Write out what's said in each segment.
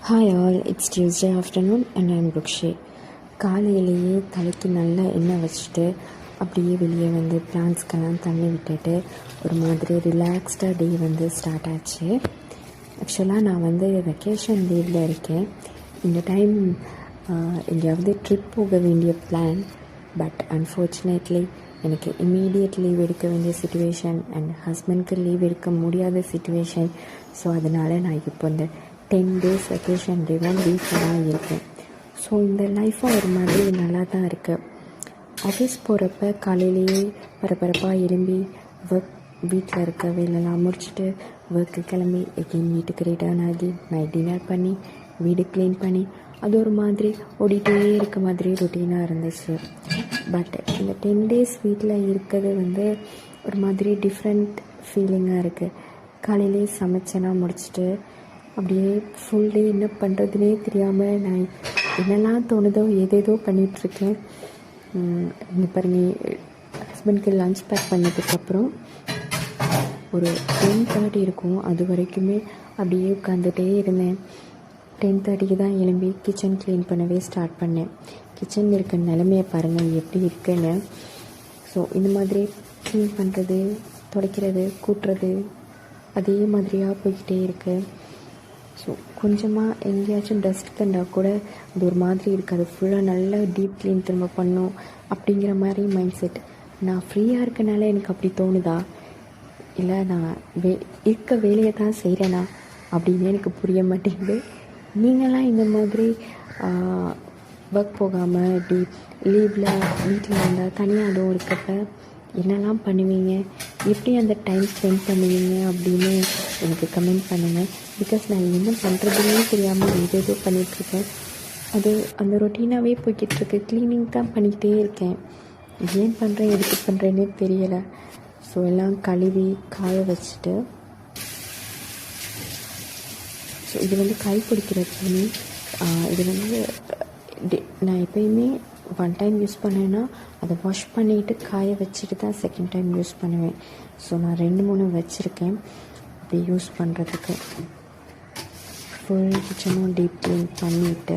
Hi all, it's Tuesday afternoon and I'm Rukshi. காலையிலேயே தலைக்கு நல்லா எண்ணெய் வச்சுட்டு அப்படியே வெளியே வந்து பிளான்ஸ்க்கெல்லாம் தண்ணி விட்டுட்டு ஒரு மாதிரி ரிலாக்ஸ்டாக டே வந்து ஸ்டார்ட் ஆச்சு. ஆக்சுவலாக நான் வந்து வெக்கேஷன் லீவில் இருக்கேன். இந்த டைம் எங்கேயாவது ட்ரிப் போக வேண்டிய பிளான். பட் அன்ஃபார்ச்சுனேட்லி எனக்கு இம்மீடியட் லீவ் எடுக்க வேண்டிய சுச்சுவேஷன் அண்ட் ஹஸ்பண்ட்க்கு லீவ் எடுக்க முடியாத சுச்சுவேஷன். ஸோ அதனால் நான் இப்போ இந்த 10 days வெக்கேஷன் லீவும் வீட்டில் தான் இருக்கேன். ஸோ இந்த லைஃப்பும் ஒரு மாதிரி நல்லா தான் இருக்குது. ஆஃபீஸ் போகிறப்ப காலையிலேயே பரபரப்பாக எழும்பி வீட்டில் இருக்க வேலைலாம் முடிச்சுட்டு ஒர்க்கு கிளம்பி எகெயின் வீட்டுக்கு ரிட்டர்ன் ஆகி நைட் டின்னர் பண்ணி வீடு க்ளீன் பண்ணி அது ஒரு மாதிரி ஓடிட்டே இருக்க மாதிரி ரொட்டீனாக இருந்துச்சு. பட் இந்த 10 days வீட்டில் இருக்கிறது வந்து ஒரு மாதிரி டிஃப்ரெண்ட் ஃபீலிங்காக இருக்குது. காலையிலேயே சமைச்சேன்னா முடிச்சுட்டு அப்படியே ஃபுல் டே என்ன பண்ணுறதுனே தெரியாமல் நான் என்னெல்லாம் தோணுதோ ஏதேதோ பண்ணிகிட்ருக்கேன். இங்கே பாருங்கள், ஹஸ்பண்ட்க்கு லன்ச் பேக் பண்ணதுக்கப்புறம் ஒரு 10:30 இருக்கும். அது வரைக்குமே அப்படியே உட்காந்துட்டே இருந்தேன். 10:30க்கு தான் எழும்பி கிச்சன் க்ளீன் பண்ணவே ஸ்டார்ட் பண்ணேன். கிச்சனில் இருக்க நிலைமையை பாருங்கள் எப்படி இருக்குன்னு. ஸோ இந்த மாதிரி க்ளீன் பண்ணுறது, துடைக்கிறது, கூட்டுறது அதே மாதிரியாக போய்கிட்டே இருக்குது. ஸோ கொஞ்சமாக எங்கேயாச்சும் டஸ்ட் கண்டால் கூட அது ஒரு மாதிரி இருக்குது. அது ஃபுல்லாக நல்லா டீப் க்ளீன் திரும்ப பண்ணும் அப்படிங்கிற மாதிரி மைண்ட் செட். நான் ஃப்ரீயாக இருக்கனால எனக்கு அப்படி தோணுதா, இல்லை நான் இருக்க வேலையை தான் செய்கிறேனா அப்படின்னு எனக்கு புரிய மாட்டேங்குது. நீங்களாம் இந்த மாதிரி ஒர்க் போகாமல் லீவில் வீட்டில் இருந்தால் தனியாக அதுவும் இருக்கப்ப என்னெல்லாம் பண்ணுவீங்க, எப்படி அந்த டைம் ஸ்பெண்ட் பண்ணுவீங்க அப்படின்னு எனக்கு கமெண்ட் பண்ணுங்கள். பிகாஸ் நான் என்ன பண்ணுறதுன்னே தெரியாமல் ஏதேதோ பண்ணிகிட்ருக்கேன். அது அந்த ரொட்டீனாகவே போய்கிட்டுருக்கு. க்ளீனிங் தான் பண்ணிக்கிட்டே இருக்கேன். ஏன் பண்ணுறேன் எதுக்கு பண்ணுறேன்னே தெரியலை. ஸோ எல்லாம் கழுவி காய வச்சுட்டு, ஸோ இது வந்து கை பிடிக்கிற துணி. இது வந்து நான் எப்பயுமே 1 time யூஸ் பண்ணேன்னா அதை வாஷ் பண்ணிவிட்டு காய வச்சுட்டு தான் செகண்ட் டைம் யூஸ் பண்ணுவேன். ஸோ நான் 2-3 வச்சுருக்கேன் அப்படி யூஸ் பண்ணுறதுக்கு. ஃபுல் கிச்சனும் டீப் க்ளீன் பண்ணிவிட்டு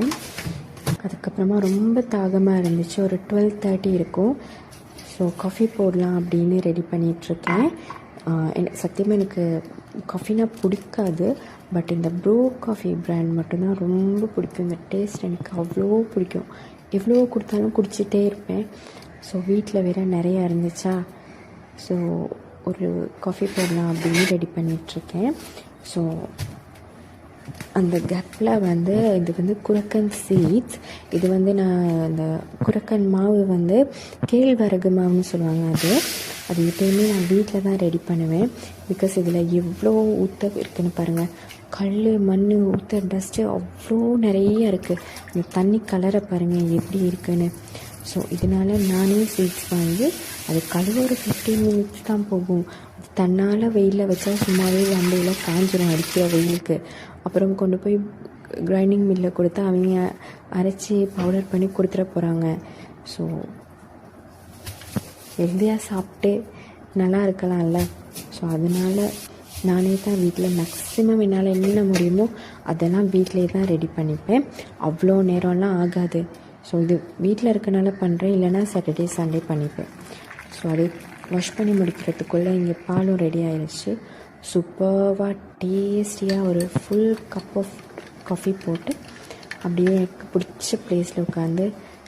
அதுக்கப்புறமா ரொம்ப தாகமாக இருந்துச்சு. ஒரு 12:30 இருக்கும். ஸோ காஃபி போடலாம் அப்படின்னு ரெடி பண்ணிகிட்ருக்கேன். சத்தியமாக எனக்கு காஃபினா பிடிக்காது. பட் இந்த ப்ரூ காஃபி பிராண்ட் மட்டும்தான் ரொம்ப பிடிக்கும். இந்த டேஸ்ட் எனக்கு அவ்வளோ பிடிக்கும். எவ்வளோ கொடுத்தாலும் குடிச்சிட்டே இருப்பேன். ஸோ வீட்டில் வேறு நிறையா இருந்துச்சா, ஸோ ஒரு காஃபி போடலாம் அப்படின்னு ரெடி பண்ணிகிட்ருக்கேன். ஸோ அந்த கேப்பில் வந்து இது வந்து குரக்கன் சீட்ஸ். இது வந்து நான் இந்த குரக்கன் மாவு வந்து கேழ்வரகு மாவுன்னு சொல்லுவாங்க. அது எப்போயுமே நான் வீட்டில் தான் ரெடி பண்ணுவேன். பிகாஸ் இதில் எவ்வளோ ஊற்ற இருக்குன்னு பாருங்கள். கல், மண், ஊற்ற, டஸ்ட்டு அவ்வளோ நிறைய இருக்குது. இந்த தண்ணி கலரை பாருங்கள் எப்படி இருக்குன்னு. ஸோ இதனால் நானே சீட்ஸ் வாங்கி அது கழுவ ஒரு 15 minutes தான் போகும். அது தன்னால் வெயிலில் வச்சா சும்மாவே வண்டையில் காஞ்சிரும் அடிக்கிற வெயிலுக்கு. அப்புறம் கொண்டு போய் கிரைண்டிங் மில்லில் கொடுத்தா அவங்க அரைச்சி பவுடர் பண்ணி கொடுத்துட போகிறாங்க. ஸோ ஹெல்த்தியாக சாப்பிட்டு நல்லா இருக்கலாம்ல. ஸோ அதனால் நானே தான் வீட்டில் மேக்ஸிமம் என்னால் என்னென்ன முடியுமோ அதெல்லாம் வீட்டிலே தான் ரெடி பண்ணிப்பேன். அவ்வளோ நேரம்லாம் ஆகாது. ஸோ இது வீட்டில் இருக்கனால பண்ணுறேன், இல்லைனா சாட்டர்டே சண்டே பண்ணிப்பேன். ஸோ அது வாஷ் பண்ணி முடிக்கிறதுக்குள்ளே இங்கே பாலும் ரெடி ஆயிடுச்சு. சூப்பராக டேஸ்டியாக ஒரு ஃபுல் கப் ஆஃப் காஃபி போட்டு அப்படியே எனக்கு பிடிச்ச ப்ளேஸில் உட்காந்து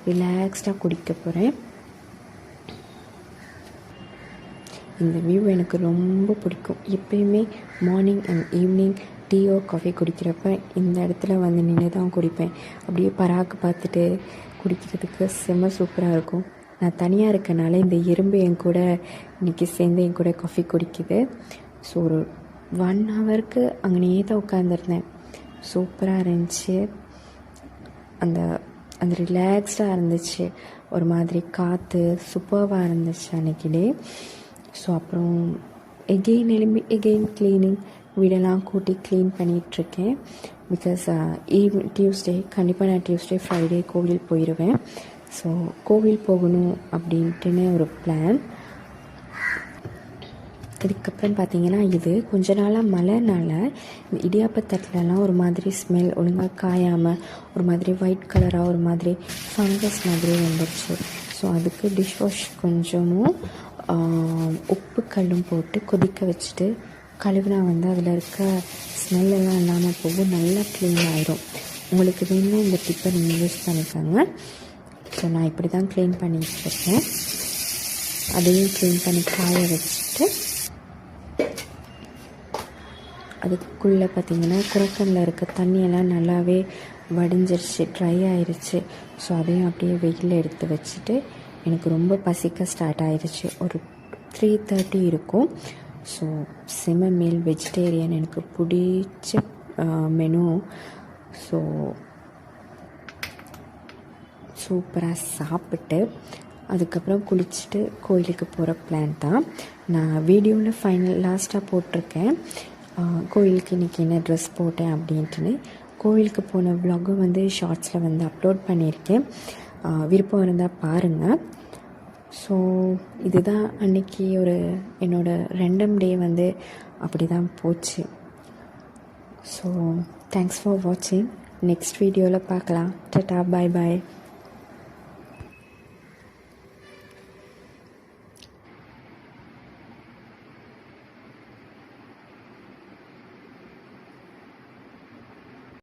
ரிலாக்ஸ்டாக குடிக்க போகிறேன். இந்த வியூ எனக்கு ரொம்ப பிடிக்கும். எப்பயுமே மார்னிங் அண்ட் ஈவினிங் டீயோ காஃபி குடிக்கிறப்ப இந்த இடத்துல வந்து நின்று தான் குடிப்பேன். அப்படியே பராக்கு பார்த்துட்டு குடிக்கிறதுக்கு செம்ம சூப்பராக இருக்கும். நான் தனியாக இருக்கனால இந்த எறும்பு என் கூட இன்றைக்கி சேர்ந்து என் கூட காஃபி குடிக்குது. ஸோ ஒரு 1 hourக்கு அங்கேயே தான் உட்காந்துருந்தேன். சூப்பராக இருந்துச்சு. அந்த ரிலாக்ஸ்டாக இருந்துச்சு. ஒரு மாதிரி காற்று சூப்பராக இருந்துச்சு அன்றைக்கி டே. ஸோ அப்புறம் எகெயின் க்ளீனிங், வீடெல்லாம் கூட்டி க்ளீன் பண்ணிகிட்ருக்கேன். பிகாஸ் டியூஸ்டே கண்டிப்பாக நான் டியூஸ்டே ஃப்ரைடே கோவில் போயிடுவேன். ஸோ கோவில் போகணும் அப்படின்ட்டுன்னு ஒரு பிளான். இதுக்கப்புறம் பார்த்திங்கன்னா இது கொஞ்ச நாளாக மழைனால இந்த இடியாப்பத்தட்டுலலாம் ஒரு மாதிரி ஸ்மெல் ஒழுங்காக காயாமல் ஒரு மாதிரி ஒயிட் கலராக ஒரு மாதிரி ஃபங்கஸ் மாதிரி வந்துடுச்சு. ஸோ அதுக்கு டிஷ் வாஷ் கொஞ்சமும் உப்பு கல்லும் போட்டு கொதிக்க வச்சுட்டு கழுவினா வந்து அதில் இருக்க ஸ்மெல்லெல்லாம் இல்லாமல் போகும், நல்லா க்ளீன் ஆயிரும். உங்களுக்கு வேணும்னா இந்த டிப்பை நீங்கள் யூஸ் பண்ணிக்கோங்க. ஸோ நான் இப்படி தான் க்ளீன் பண்ணிட்டு இருக்கேன். அதையும் க்ளீன் பண்ணி காய வச்சுட்டு அதுக்குள்ளே பார்த்திங்கன்னா குரக்கனில் இருக்க தண்ணியெல்லாம் நல்லாவே வடிஞ்சிருச்சு, ட்ரை ஆயிடுச்சு. ஸோ அதையும் அப்படியே வெயிலில் எடுத்து வச்சுட்டு எனக்கு ரொம்ப பசிக்க ஸ்டார்ட் ஆயிடுச்சு. ஒரு 3:30 இருக்கும். ஸோ செம மீல் வெஜிடேரியன் எனக்கு பிடிச்ச மெனு. ஸோ சூப்பராக சாப்பிட்டு அதுக்கப்புறம் குளிச்சுட்டு கோயிலுக்கு போகிற பிளான் தான். நான் வீடியோவில் லாஸ்ட்டாக போட்டிருக்கேன் கோயிலுக்கு இன்றைக்கி என்ன ட்ரெஸ் போட்டேன் அப்படின்ட்டுன்னு. கோயிலுக்கு போன வ்ளாகும் வந்து ஷார்ட்ஸில் வந்து அப்லோட் பண்ணியிருக்கேன், விருப்பம் இருந்தால் பாருங்கள். ஸோ இதுதான் அன்றைக்கி என்னோடய ரெண்டம் டே வந்து அப்படி தான் போச்சு. ஸோ தேங்க்ஸ் ஃபார் வாட்சிங். நெக்ஸ்ட் வீடியோவில் பார்க்கலாம். டாடா, பாய் பாய்.